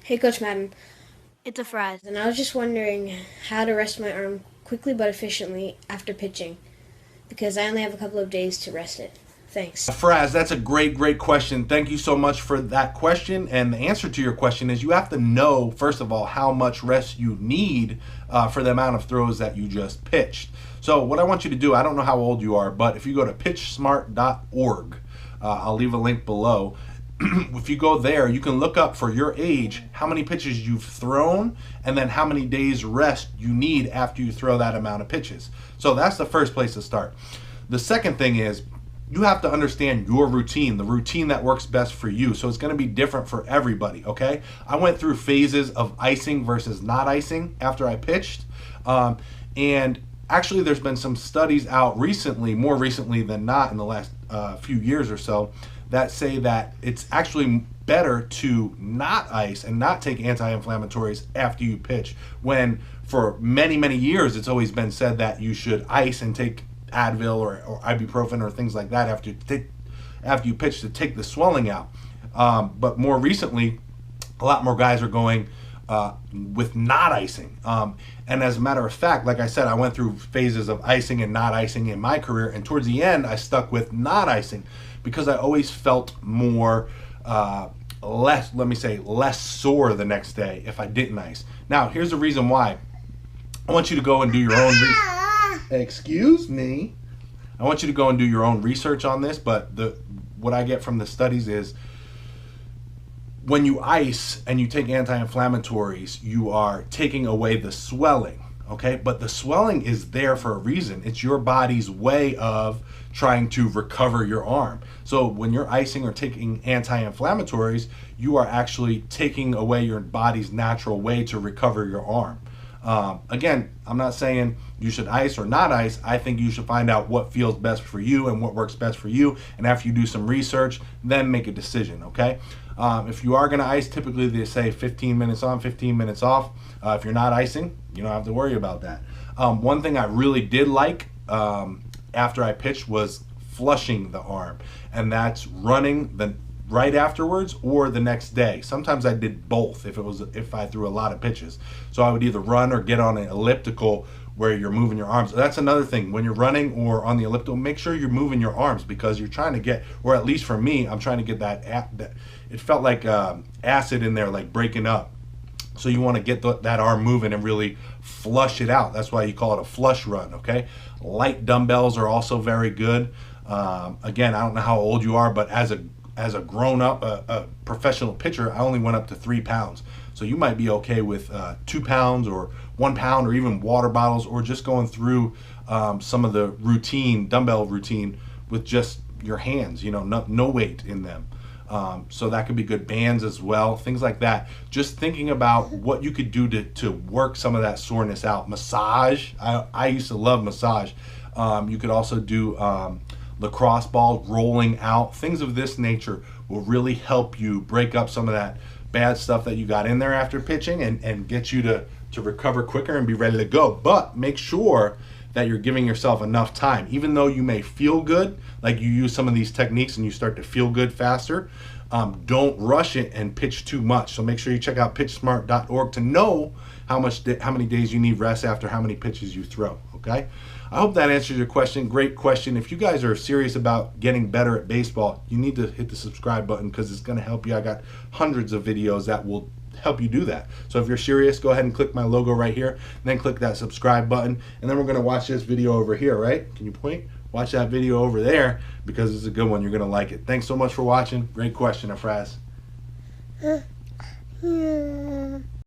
Hey, Coach Madden. It's a fries. And I was just wondering how to rest my arm quickly but efficiently after pitching, because I only have a couple of days to rest it. Thanks. Fraz, that's a great question. Thank you so much for that question. And the answer to your question is you have to know, first of all, how much rest you need for the amount of throws that you just pitched. So, what I want you to do, I don't know how old you are, but if you go to pitchsmart.org, I'll leave a link below. If you go there, you can look up for your age how many pitches you've thrown and then how many days rest you need after you throw that amount of pitches. So, that's the first place to start. The second thing is, you have to understand your routine, the routine that works best for you. So it's going to be different for everybody, okay? I went through phases of icing versus not icing after I pitched. And actually, there's been some studies out recently, more recently than not in the last few years or so, that say that it's actually better to not ice and not take anti-inflammatories after you pitch, when for many years it's always been said that you should ice and take Advil or ibuprofen or things like that after you pitch to take the swelling out. But more recently, a lot more guys are going with not icing. And as a matter of fact, like I said, I went through phases of icing and not icing in my career, and towards the end, I stuck with not icing because I always felt more less sore the next day if I didn't ice. Now, here's the reason why. I want you to go and do your own research. Excuse me. I want you to go and do your own research on this, but what I get from the studies is when you ice and you take anti-inflammatories, you are taking away the swelling, okay? But the swelling is there for a reason. It's your body's way of trying to recover your arm. So when you're icing or taking anti-inflammatories, you are actually taking away your body's natural way to recover your arm. Again, I'm not saying you should ice or not ice. I think you should find out what feels best for you and what works best for you. And after you do some research, then make a decision, okay? If you are going to ice, typically they say 15 minutes on, 15 minutes off. If you're not icing, you don't have to worry about that. One thing I really did like after I pitched was flushing the arm. And that's running the right afterwards or the next day. Sometimes I did both if I threw a lot of pitches. So I would either run or get on an elliptical where you're moving your arms. That's another thing. When you're running or on the elliptical, make sure you're moving your arms, because you're trying to get, or at least for me, I'm trying to get that it felt like acid in there, like breaking up. So you want to get that arm moving and really flush it out. That's why you call it a flush run, okay? Light dumbbells are also very good. Again, I don't know how old you are, but as a grown-up, a professional pitcher, I only went up to 3 pounds. So you might be okay with 2 pounds or 1 pound, or even water bottles, or just going through some of the dumbbell routine with just your hands, no weight in them. So that could be good. Bands as well, things like that. Just thinking about what you could do to work some of that soreness out. Massage. I used to love massage. You could also do lacrosse balls, rolling out, things of this nature will really help you break up some of that bad stuff that you got in there after pitching, and get you to recover quicker and be ready to go. But make sure that you're giving yourself enough time. Even though you may feel good, like you use some of these techniques and you start to feel good faster, don't rush it and pitch too much. So make sure you check out pitchsmart.org to know how many days you need rest after how many pitches you throw, okay? I hope that answers your question. Great question. If you guys are serious about getting better at baseball, you need to hit the subscribe button, because it's going to help you. I got hundreds of videos that will help you do that. So if you're serious, go ahead and click my logo right here, and then click that subscribe button, and then we're going to watch this video over here, right? Can you point? Watch that video over there, because it's a good one. You're going to like it. Thanks so mumuch for watching. Great question, Afraz.